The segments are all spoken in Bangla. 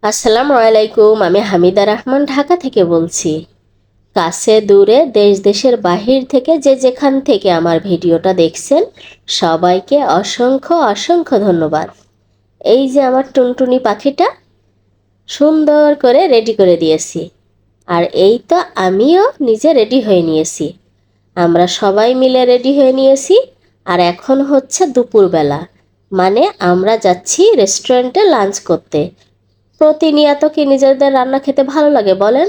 আসসালামু আলাইকুম। আমি হামিদা রহমান ঢাকা থেকে বলছি। কাছে দূরে দেশ দেশের বাহির থেকে যে যেখান থেকে আমার ভিডিওটা দেখছেন সবাইকে অসংখ্য অসংখ্য ধন্যবাদ। এই যে আমার টুনটুনি পাখিটা সুন্দর করে রেডি করে দিয়েছি, আর এই তো আমিও নিজে রেডি হয়ে নিয়েছি। আমরা সবাই মিলে রেডি হয়ে নিয়েছি। আর এখন হচ্ছে দুপুরবেলা, মানে আমরা যাচ্ছি রেস্টুরেন্টে লাঞ্চ করতে। প্রতিনিয়ত কি নিজেদের রান্না খেতে ভালো লাগে বলেন?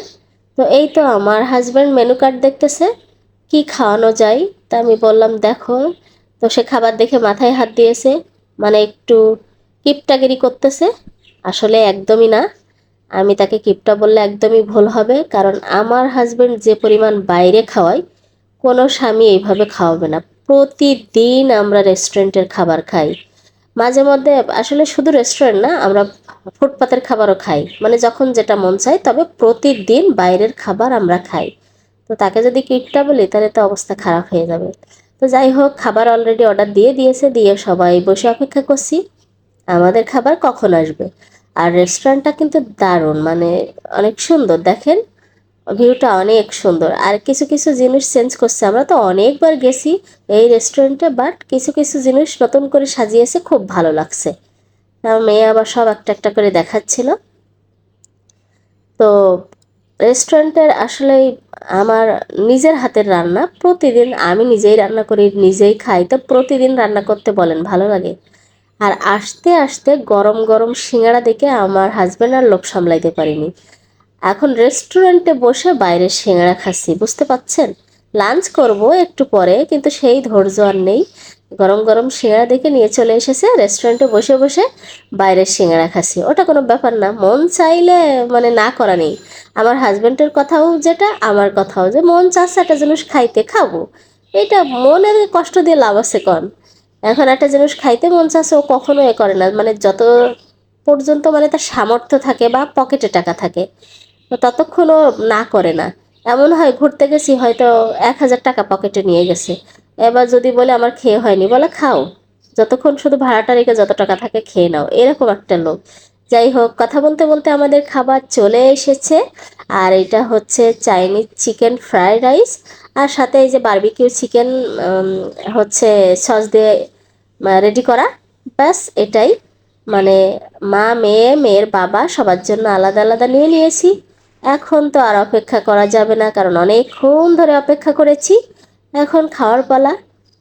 তো এই তো আমার হাজব্যান্ড মেনু কার্ড দেখতেছে কি খাওয়ানো যায়। তা আমি বললাম দেখো। তো সে খাবার দেখে মাথায় হাত দিয়েছে, মানে একটু কিপটাগিরি করতেছে। আসলে একদমই না, আমি তাকে কিপটা বললে একদমই ভুল হবে, কারণ আমার হাজব্যান্ড যে পরিমাণ বাইরে খাওয়ায় কোনো স্বামী এইভাবে খাওয়াবে না। প্রতিদিন আমরা রেস্টুরেন্টের খাবার খাই। মাঝে মধ্যে আসলে শুধু রেস্টুরেন্ট না, আমরা ফুটপাতের খাবারও খাই, মানে যখন যেটা মন চায়, তবে প্রতিদিন বাইরের খাবার আমরা খাই। তো তাকে যদি কিটটা বলি তাহলে তো অবস্থা খারাপ হয়ে যাবে। তো যাই হোক, খাবার অলরেডি অর্ডার দিয়ে দিয়েছে, দিয়ে সবাই বসে অপেক্ষা করছি আমাদের খাবার কখন আসবে। আর রেস্টুরেন্টটা কিন্তু দারুণ, মানে অনেক সুন্দর, দেখেন ভিউটা অনেক সুন্দর। আর কিছু কিছু জিনিস চেঞ্জ করছে, আমরা তো অনেকবার গেছি এই রেস্টুরেন্টে, বাট কিছু কিছু জিনিস নতুন করে সাজিয়েছে, খুব ভালো লাগছে। আমার মেয়ে আবার সব একটা একটা করে দেখাচ্ছিল। তো রেস্টুরেন্টের আসলেই আমার নিজের হাতের রান্না, প্রতিদিন আমি নিজেই রান্না করি, নিজেই খাই, তো প্রতিদিন রান্না করতে বলেন ভালো লাগে। আর আসতে আসতে গরম গরম সিঙ্গাড়া দেখে আমার হাজব্যান্ড আর লোভ সামলাইতে পারিনি। এখন রেস্টুরেন্টে বসে বাইরে সিঙ্গাড়া খাচ্ছি, বুঝতে পাচ্ছেন? লাঞ্চ করব একটু পরে, কিন্তু সেই ধৈর্য আর নেই। গরম গরম সিঙ্গাড়া দেখে নিয়ে চলে এসেছে রেস্টুরেন্টে, বসে বসে বাইরের সিঙ্গাড়া খাচ্ছি। ওটা কোনো ব্যাপার না, মন চাইলে মানে না করা নেই। আমার হাজব্যান্ডের কথাও যেটা, আমার কথাও যে মন চাচ্ছে একটা জিনিস খাইতে, খাবো। এটা মনের কষ্ট দিয়ে লাভ আছে কন? এখন একটা জিনিস খাইতে মন চাচ্ছে, ও কখনো এ করে না, মানে যত পর্যন্ত মানে তার সামর্থ্য থাকে বা পকেটে টাকা থাকে, তো ততক্ষণ ও না করে না। এমন হয় ঘুরতে গেছি, হয়তো 1,000 টাকা পকেটে নিয়ে গেছে, এবার যদি বলে আমার খেয়ে হয়নি, বলে খাও, যতক্ষণ শুধু ভাড়াটা রেখে যত টাকা থাকে খেয়ে নাও, এরকম একটা লোক। যাই হোক, কথা বলতে বলতে আমাদের খাবার চলে এসেছে। আর এটা হচ্ছে চাইনিজ চিকেন ফ্রাইড রাইস, আর সাথে এই যে বারবিকিউ চিকেন হচ্ছে সস দিয়ে রেডি করা। ব্যাস এটাই, মানে মা মেয়ে, মেয়ের বাবা সবার জন্য আলাদা আলাদা নিয়ে নিয়েছি। এখন তো আর অপেক্ষা করা যাবে না, কারণ অনেকক্ষণ ধরে অপেক্ষা করেছি। এখন খাওয়ার পালা,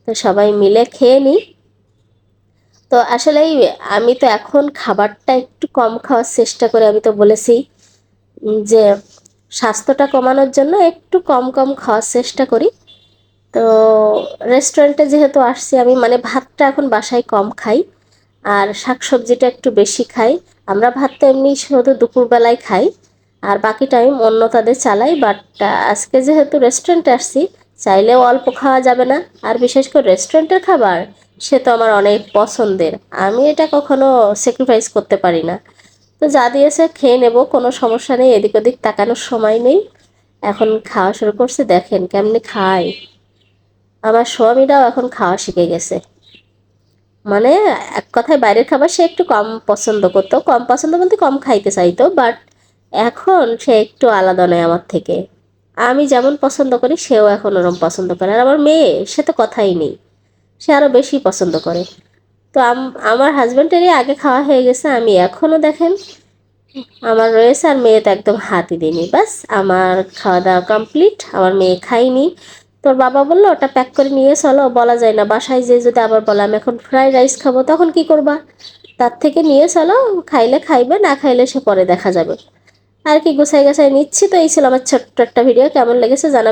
তো সবাই মিলে খেয়ে নিই। তো আসলেই আমি তো এখন খাবারটা একটু কম খাওয়ার চেষ্টা করে, আমি তো বলেছি যে স্বাস্থ্যটা কমানোর জন্য একটু কম কম খাওয়ার চেষ্টা করি। তো রেস্টুরেন্টে যেহেতু আসছি আমি, মানে ভাতটা এখন বাসায় কম খাই, আর শাকসবজিটা একটু বেশি খাই। আমরা ভাত তো এমনি শুধু দুপুরবেলায় খাই, আর বাকি টাইম অন্য তাদের চালাই। বাট আজকে যেহেতু রেস্টুরেন্টে আসছি, চাইলেও অল্প খাওয়া যাবে না। আর বিশেষ করে রেস্টুরেন্টের খাবার, সে তো আমার অনেক পছন্দের, আমি এটা কখনো স্যাক্রিফাইস করতে পারি না। তো যা দিয়েছে খেয়ে নেব, কোনো সমস্যা নেই, এদিক ওদিক তাকানোর সময় নেই। এখন খাওয়া শুরু করছে, দেখেন কেমনি খায়। আমার স্বামীরাও এখন খাওয়া শিখে গেছে, মানে এক কথায় বাইরের খাবার সে একটু কম পছন্দ করতো, কম পছন্দ বলতে কম খাইতে চাইতো, বাট এখন সে একটু আলাদা নয় আমার থেকে। আমি যেমন পছন্দ করি সেও এখন ওরম পছন্দ করে। আর আমার মেয়ে, সে তো কথাই নেই, সে আরও বেশি পছন্দ করে। তো আমার হাজব্যান্ডেরই আগে খাওয়া হয়ে গেছে, আমি এখনও দেখেন আমার রয়েছে, আর মেয়ে তো একদম হাতই দিইনি। ব্যাস আমার খাওয়া দাওয়া কমপ্লিট, আমার মেয়ে খাইনি। তোর বাবা বললো ওটা প্যাক করে নিয়ে চলো, বলা যায় না বাসায় যে যদি আবার বলে আমি এখন ফ্রাইড রাইস খাবো, তখন কি করবা? তার থেকে নিয়ে চলো, খাইলে খাইবে, না খাইলে সে পরে দেখা যাবে। আর কি গুছাই গাছাই নিচ্ছি। তো এই ছিল আমার ছোট্ট একটা ভিডিও, কেমন লেগেছে জানাবেন।